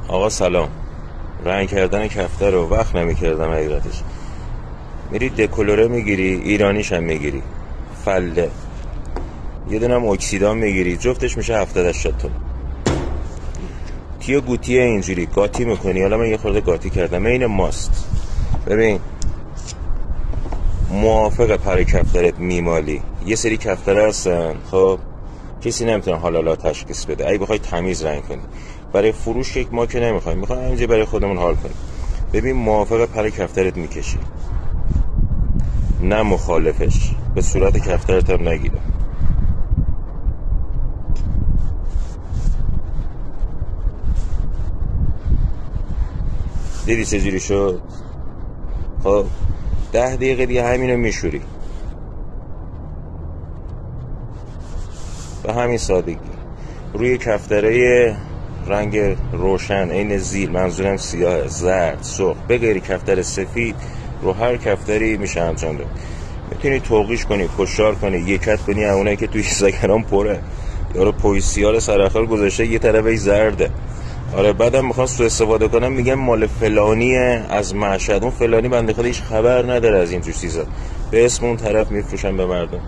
آقا سلام. رنگ کردن کفتر رو وقت نمی‌کردم حقیقتش. میری دکولوره میگیری، ایرانیش هم میگیری، فله، یه دونم اکسیدان میگیری، جفتش میشه 70-80 تومن. تیو گوتیه اینجوری گاتی میکنی. حالا من یه خورده گاتی کردم این ماست. ببین موافق پر کفترت میمالی. یه سری کفتره هستن خب کسی نمیتونه حالا تشخیص بده. اگه بخوای تمیز رنگ کنی برای فروش یک ما که نمیخوایم، میخوایم همینجا برای خودمون حال کنیم. ببین موافق پر کفترت میکشی، نه مخالفش. به صورت کفترت هم نگیره. دیدی چجوری شد؟ خب 10 دقیقه دیگه همینو میشوری. به همین سادگی. روی کفتره رنگ روشن عین زیل، منظورم سیاه، زرد، سرخ، بغیر کفتر سفید، رو هر کفتری میشه انجام داد. میتونی توقیش کنی، پشار کنی، یکت کنی. اونایی که توی اینستاگرام پره یارو پویسیال سرخال گذاشته یه طرفش زرده. آره بعدم میخوان سوء استفاده کنم، میگن مال فلانیه از مشهد. اون فلانی بنده خدا هیچ خبر نداره از این جور چیزا، به اسم اون طرف میفروشن به مردم.